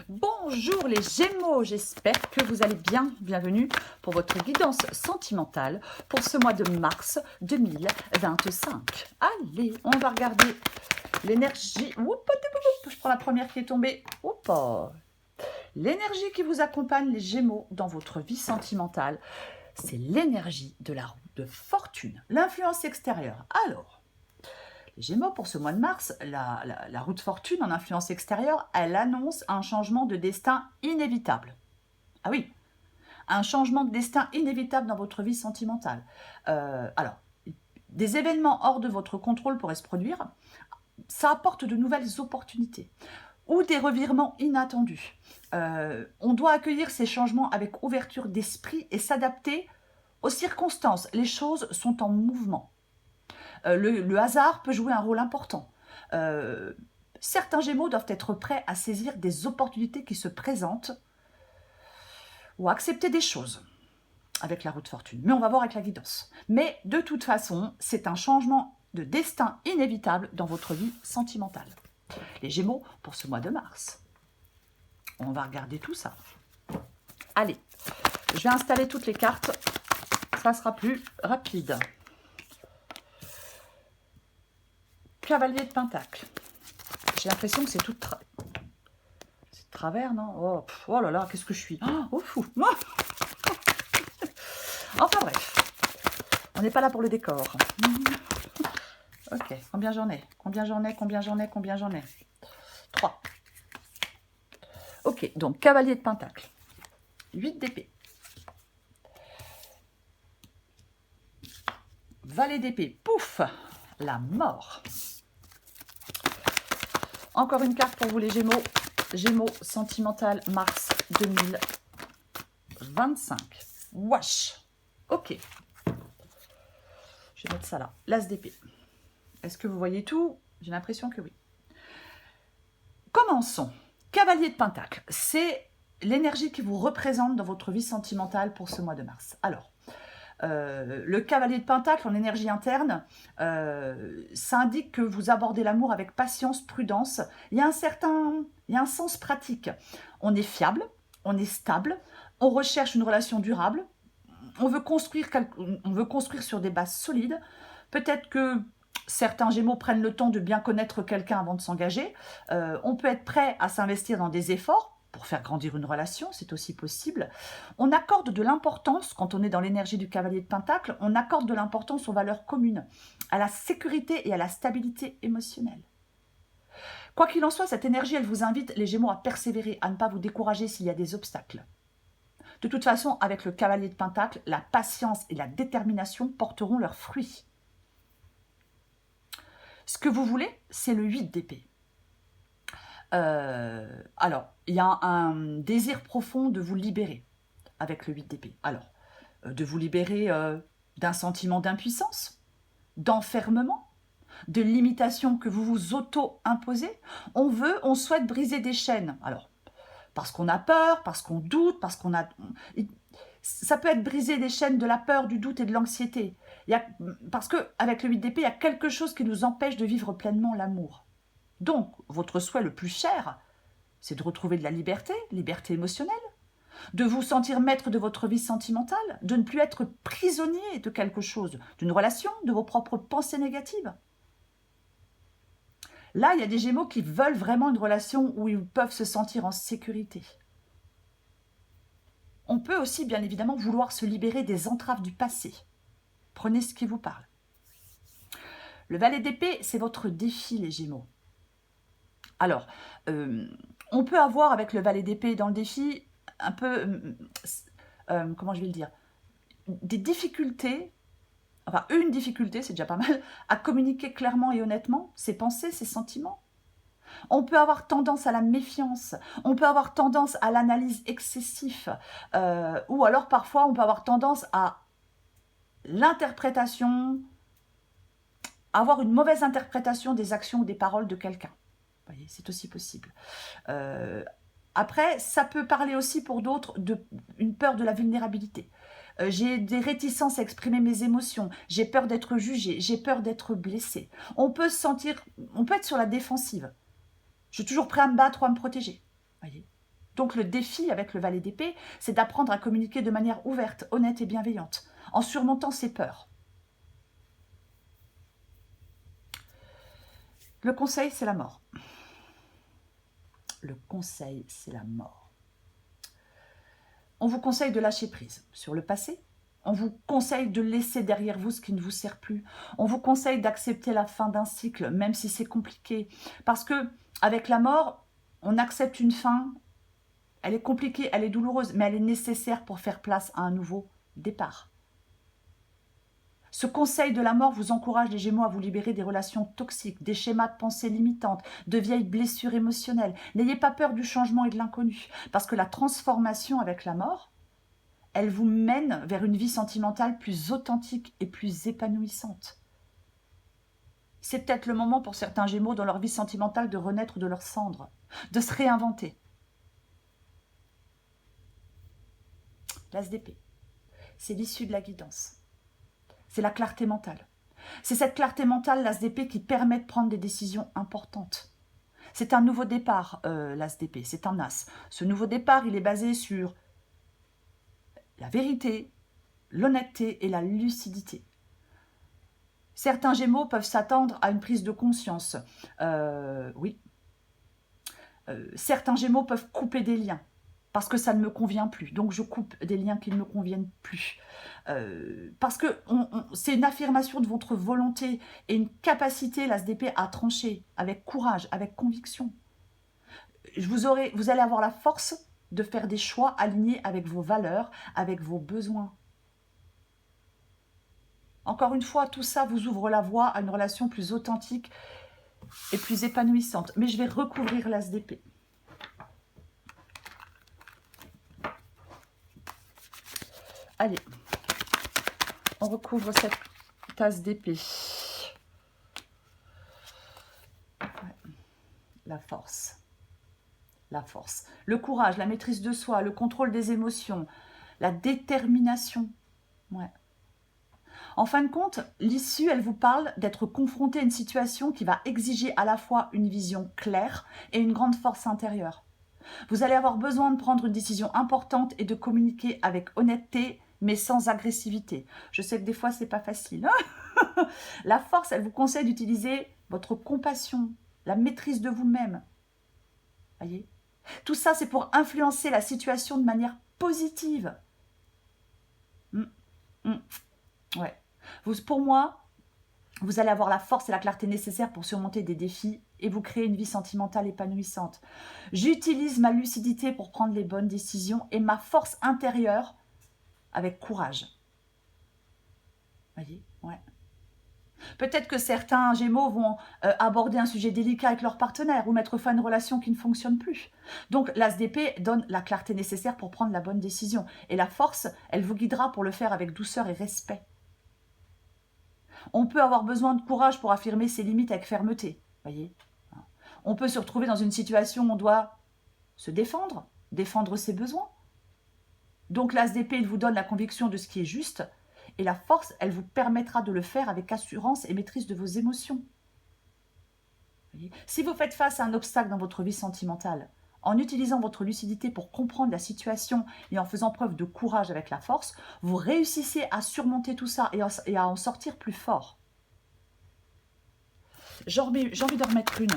Bonjour les Gémeaux, j'espère que vous allez bien. Bienvenue pour votre guidance sentimentale pour ce mois de mars 2025. Allez, on va regarder l'énergie. Je prends la première qui est tombée. L'énergie qui vous accompagne les Gémeaux dans votre vie sentimentale, c'est l'énergie de la roue de fortune, l'influence extérieure. Alors, les Gémeaux, pour ce mois de mars, la roue de fortune en influence extérieure, elle annonce un changement de destin inévitable. Ah oui, un changement de destin inévitable dans votre vie sentimentale. Alors, des événements hors de votre contrôle pourraient se produire. Ça apporte de nouvelles opportunités ou des revirements inattendus. On doit accueillir ces changements avec ouverture d'esprit et s'adapter aux circonstances. Les choses sont en mouvement. Le hasard peut jouer un rôle important. Certains Gémeaux doivent être prêts à saisir des opportunités qui se présentent ou à accepter des choses avec la roue de fortune. Mais on va voir avec la guidance. Mais de toute façon, c'est un changement de destin inévitable dans votre vie sentimentale. Les Gémeaux, pour ce mois de mars. On va regarder tout ça. Allez, je vais installer toutes les cartes. Ça sera plus rapide. Cavalier de Pentacle. J'ai l'impression que c'est tout c'est de travers, non? Oh là là, qu'est-ce que je suis? Oh fou. Enfin bref, on n'est pas là pour le décor. Ok, combien j'en ai? Combien j'en ai? 3. Ok, donc cavalier de Pentacle. 8 d'épée. Valet d'épée. Pouf! La mort. Encore une carte pour vous les Gémeaux. Gémeaux sentimental mars 2025. Wesh. Ok. Je vais mettre ça là. L'as d'épée. Est-ce que vous voyez tout? J'ai l'impression que oui. Commençons. Cavalier de Pentacle. C'est l'énergie qui vous représente dans votre vie sentimentale pour ce mois de mars. Alors, le cavalier de Pentacle en énergie interne, ça indique que vous abordez l'amour avec patience, prudence. Il y a un sens pratique. On est fiable, on est stable, on recherche une relation durable, on veut construire sur des bases solides. Peut-être que certains Gémeaux prennent le temps de bien connaître quelqu'un avant de s'engager. On peut être prêt à s'investir dans des efforts pour faire grandir une relation, c'est aussi possible. On accorde de l'importance, quand on est dans l'énergie du cavalier de Pentacle, on accorde de l'importance aux valeurs communes, à la sécurité et à la stabilité émotionnelle. Quoi qu'il en soit, cette énergie, elle vous invite, les Gémeaux, à persévérer, à ne pas vous décourager s'il y a des obstacles. De toute façon, avec le cavalier de Pentacle, la patience et la détermination porteront leurs fruits. Ce que vous voulez, c'est le 8 d'épée. Alors, il y a un désir profond de vous libérer avec le 8 d'épée. Alors, de vous libérer d'un sentiment d'impuissance, d'enfermement, de limitation que vous vous auto-imposez. On souhaite briser des chaînes. Alors, parce qu'on a peur, parce qu'on doute, ça peut être briser des chaînes de la peur, du doute et de l'anxiété. Parce qu'avec le 8 d'épée, il y a quelque chose qui nous empêche de vivre pleinement l'amour. Donc, votre souhait le plus cher, c'est de retrouver de la liberté émotionnelle, de vous sentir maître de votre vie sentimentale, de ne plus être prisonnier de quelque chose, d'une relation, de vos propres pensées négatives. Là, il y a des Gémeaux qui veulent vraiment une relation où ils peuvent se sentir en sécurité. On peut aussi, bien évidemment, vouloir se libérer des entraves du passé. Prenez ce qui vous parle. Le valet d'épée, c'est votre défi, les Gémeaux. Alors, on peut avoir avec le valet d'épée dans le défi un peu, comment je vais le dire, des difficultés, enfin une difficulté, c'est déjà pas mal, à communiquer clairement et honnêtement ses pensées, ses sentiments. On peut avoir tendance à la méfiance, on peut avoir tendance à l'analyse excessive, ou alors parfois on peut avoir tendance à l'interprétation, avoir une mauvaise interprétation des actions ou des paroles de quelqu'un. Vous voyez, c'est aussi possible. Après, ça peut parler aussi pour d'autres d'une peur de la vulnérabilité. J'ai des réticences à exprimer mes émotions, j'ai peur d'être jugée, j'ai peur d'être blessée. On peut être sur la défensive. Je suis toujours prêt à me battre ou à me protéger. Voyez. Donc le défi avec le valet d'épée, c'est d'apprendre à communiquer de manière ouverte, honnête et bienveillante, en surmontant ses peurs. Le conseil, c'est la mort. Le conseil, c'est la mort. On vous conseille de lâcher prise sur le passé. On vous conseille de laisser derrière vous ce qui ne vous sert plus. On vous conseille d'accepter la fin d'un cycle, même si c'est compliqué. Parce que avec la mort, on accepte une fin. Elle est compliquée, elle est douloureuse, mais elle est nécessaire pour faire place à un nouveau départ. Ce conseil de la mort vous encourage, les Gémeaux, à vous libérer des relations toxiques, des schémas de pensée limitantes, de vieilles blessures émotionnelles. N'ayez pas peur du changement et de l'inconnu, parce que la transformation avec la mort, elle vous mène vers une vie sentimentale plus authentique et plus épanouissante. C'est peut-être le moment pour certains Gémeaux dans leur vie sentimentale de renaître de leurs cendres, de se réinventer. L'as d'épée, c'est l'issue de la guidance. C'est la clarté mentale. C'est cette clarté mentale, l'as d'épée, qui permet de prendre des décisions importantes. C'est un nouveau départ, l'as d'épée, c'est un as. Ce nouveau départ, il est basé sur la vérité, l'honnêteté et la lucidité. Certains Gémeaux peuvent s'attendre à une prise de conscience. Oui. Certains Gémeaux peuvent couper des liens parce que ça ne me convient plus. Donc, je coupe des liens qui ne me conviennent plus. Parce que c'est une affirmation de votre volonté et une capacité, l'as d'épée, à trancher avec courage, avec conviction. Vous allez avoir la force de faire des choix alignés avec vos valeurs, avec vos besoins. Encore une fois, tout ça vous ouvre la voie à une relation plus authentique et plus épanouissante. Mais je vais recouvrir l'as d'épée. Allez, on recouvre cette tasse d'épée. Ouais. La force. La force. Le courage, la maîtrise de soi, le contrôle des émotions, la détermination. Ouais. En fin de compte, l'issue, elle vous parle d'être confronté à une situation qui va exiger à la fois une vision claire et une grande force intérieure. Vous allez avoir besoin de prendre une décision importante et de communiquer avec honnêteté, mais sans agressivité. Je sais que des fois, c'est pas facile. La force, elle vous conseille d'utiliser votre compassion, la maîtrise de vous-même. Voyez ? Tout ça, c'est pour influencer la situation de manière positive. Ouais. Pour moi, vous allez avoir la force et la clarté nécessaires pour surmonter des défis et vous créer une vie sentimentale épanouissante. J'utilise ma lucidité pour prendre les bonnes décisions et ma force intérieure avec courage. Voyez, ouais. Peut-être que certains Gémeaux vont aborder un sujet délicat avec leur partenaire ou mettre fin à une relation qui ne fonctionne plus. Donc l'as d'épée donne la clarté nécessaire pour prendre la bonne décision. Et la force, elle vous guidera pour le faire avec douceur et respect. On peut avoir besoin de courage pour affirmer ses limites avec fermeté. Voyez. On peut se retrouver dans une situation où on doit se défendre, défendre ses besoins. Donc l'as d'épée, il vous donne la conviction de ce qui est juste. Et la force, elle vous permettra de le faire avec assurance et maîtrise de vos émotions. Voyez. Si vous faites face à un obstacle dans votre vie sentimentale, en utilisant votre lucidité pour comprendre la situation et en faisant preuve de courage avec la force, vous réussissez à surmonter tout ça et à en sortir plus fort. J'ai envie de remettre une.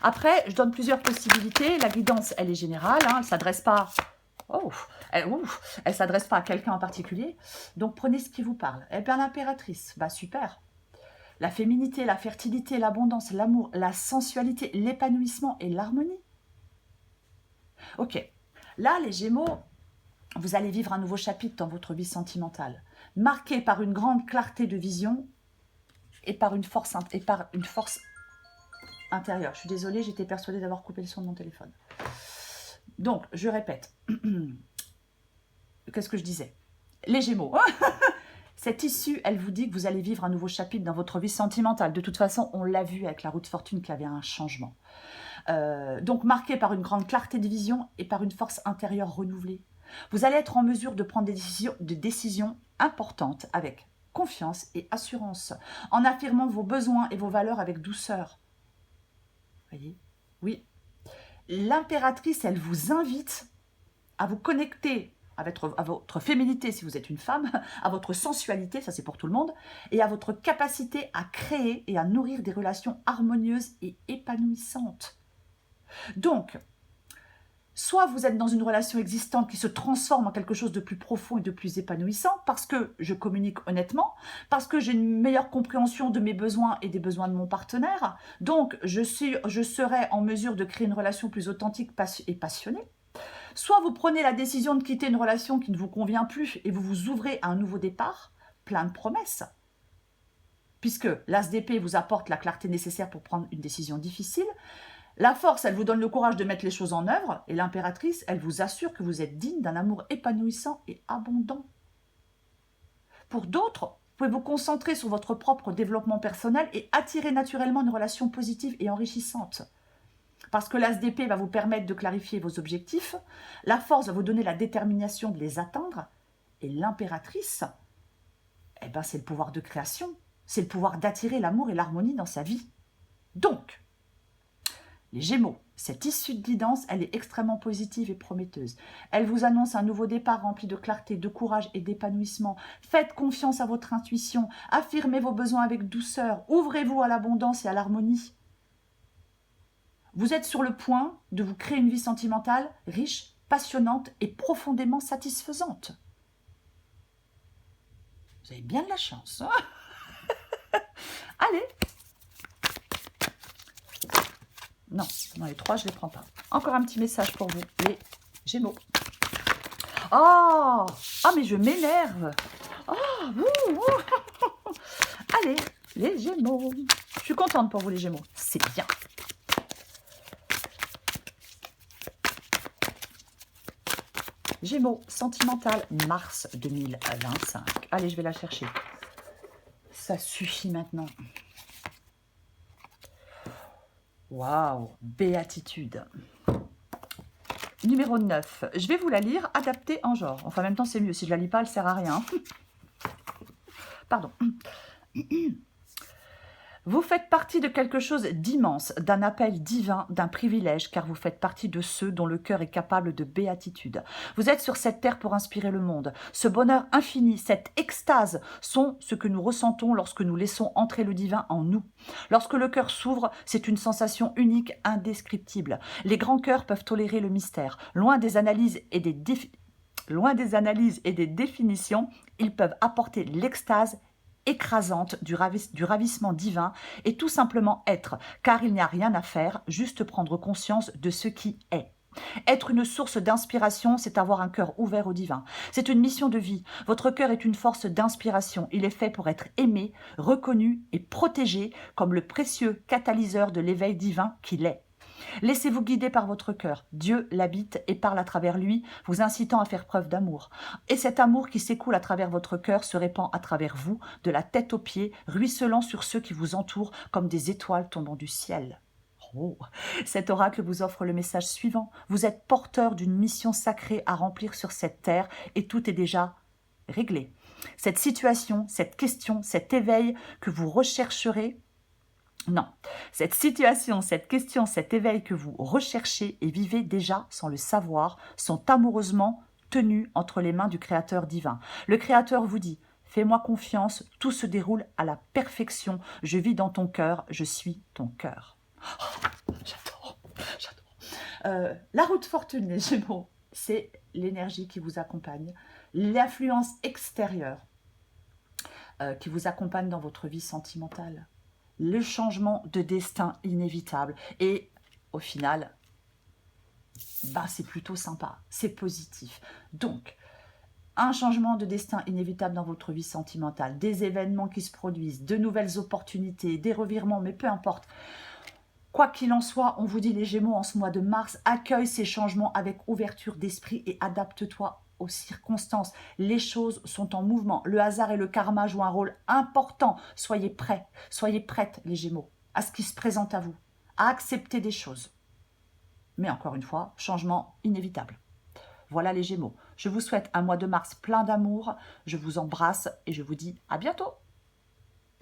Après, je donne plusieurs possibilités. La guidance, elle est générale, hein, elle ne s'adresse pas... elle s'adresse pas à quelqu'un en particulier. Donc, prenez ce qui vous parle. Eh bien, l'impératrice, bah super. La féminité, la fertilité, l'abondance, l'amour, la sensualité, l'épanouissement et l'harmonie. Ok. Là, les Gémeaux, vous allez vivre un nouveau chapitre dans votre vie sentimentale, marqué par une grande clarté de vision et par une force intérieure. Je suis désolée, j'étais persuadée d'avoir coupé le son de mon téléphone. Donc, je répète. Qu'est-ce que je disais? Les Gémeaux. Cette issue, elle vous dit que vous allez vivre un nouveau chapitre dans votre vie sentimentale. De toute façon, on l'a vu avec la roue de fortune qu'il y avait un changement. Donc, marqué par une grande clarté de vision et par une force intérieure renouvelée. Vous allez être en mesure de prendre des décisions importantes avec confiance et assurance, en affirmant vos besoins et vos valeurs avec douceur. Voyez? Oui. l'impératrice, elle vous invite à vous connecter à votre féminité si vous êtes une femme, à votre sensualité, ça c'est pour tout le monde, et à votre capacité à créer et à nourrir des relations harmonieuses et épanouissantes. Donc, soit vous êtes dans une relation existante qui se transforme en quelque chose de plus profond et de plus épanouissant parce que je communique honnêtement, parce que j'ai une meilleure compréhension de mes besoins et des besoins de mon partenaire. Donc, je serai en mesure de créer une relation plus authentique et passionnée. Soit vous prenez la décision de quitter une relation qui ne vous convient plus et vous vous ouvrez à un nouveau départ, plein de promesses. Puisque l'as d'épée vous apporte la clarté nécessaire pour prendre une décision difficile. La force, elle vous donne le courage de mettre les choses en œuvre. Et l'impératrice, elle vous assure que vous êtes digne d'un amour épanouissant et abondant. Pour d'autres, vous pouvez vous concentrer sur votre propre développement personnel et attirer naturellement une relation positive et enrichissante. Parce que l'as d'épée va vous permettre de clarifier vos objectifs, la force va vous donner la détermination de les atteindre, et l'impératrice, eh ben, c'est le pouvoir de création, c'est le pouvoir d'attirer l'amour et l'harmonie dans sa vie. Donc, les Gémeaux, cette issue de guidance, elle est extrêmement positive et prometteuse. Elle vous annonce un nouveau départ rempli de clarté, de courage et d'épanouissement. Faites confiance à votre intuition, affirmez vos besoins avec douceur, ouvrez-vous à l'abondance et à l'harmonie. Vous êtes sur le point de vous créer une vie sentimentale riche, passionnante et profondément satisfaisante. Vous avez bien de la chance. Hein? Allez. Non, les 3, je ne les prends pas. Encore un petit message pour vous, les Gémeaux. Oh, mais je m'énerve. Allez, les Gémeaux. Je suis contente pour vous, les Gémeaux. C'est bien. Gémeaux, sentimental, mars 2025. Allez, je vais la chercher. Ça suffit maintenant. Waouh, béatitude. Numéro 9. Je vais vous la lire, adaptée en genre. Enfin, en même temps, c'est mieux. Si je ne la lis pas, elle ne sert à rien. Pardon. Vous faites partie de quelque chose d'immense, d'un appel divin, d'un privilège, car vous faites partie de ceux dont le cœur est capable de béatitude. Vous êtes sur cette terre pour inspirer le monde. Ce bonheur infini, cette extase sont ce que nous ressentons lorsque nous laissons entrer le divin en nous. Lorsque le cœur s'ouvre, c'est une sensation unique, indescriptible. Les grands cœurs peuvent tolérer le mystère. Loin des analyses et des définitions, ils peuvent apporter l'extase écrasante du ravissement divin et tout simplement être, car il n'y a rien à faire, juste prendre conscience de ce qui est. Être une source d'inspiration, c'est avoir un cœur ouvert au divin. C'est une mission de vie. Votre cœur est une force d'inspiration. Il est fait pour être aimé, reconnu et protégé comme le précieux catalyseur de l'éveil divin qu'il est. Laissez-vous guider par votre cœur. Dieu l'habite et parle à travers lui, vous incitant à faire preuve d'amour. Et cet amour qui s'écoule à travers votre cœur se répand à travers vous, de la tête aux pieds, ruisselant sur ceux qui vous entourent comme des étoiles tombant du ciel. Oh, cet oracle vous offre le message suivant. Vous êtes porteur d'une mission sacrée à remplir sur cette terre et tout est déjà réglé. Cette situation, cette question, cet éveil que vous rechercherez, non, cette situation, cette question, cet éveil que vous recherchez et vivez déjà sans le savoir sont amoureusement tenus entre les mains du Créateur divin. Le Créateur vous dit « Fais-moi confiance, tout se déroule à la perfection. Je vis dans ton cœur, je suis ton cœur. Oh, » J'adore. La route fortune, les Gémeaux, c'est l'énergie qui vous accompagne, l'influence extérieure qui vous accompagne dans votre vie sentimentale. Le changement de destin inévitable. Et au final, c'est plutôt sympa, c'est positif. Donc, un changement de destin inévitable dans votre vie sentimentale, des événements qui se produisent, de nouvelles opportunités, des revirements, mais peu importe. Quoi qu'il en soit, on vous dit les Gémeaux en ce mois de mars, accueille ces changements avec ouverture d'esprit et adapte-toi aux circonstances. Les choses sont en mouvement. Le hasard et le karma jouent un rôle important. Soyez prêts, soyez prêtes les Gémeaux à ce qui se présente à vous, à accepter des choses. Mais encore une fois, changement inévitable. Voilà les Gémeaux. Je vous souhaite un mois de mars plein d'amour. Je vous embrasse et je vous dis à bientôt.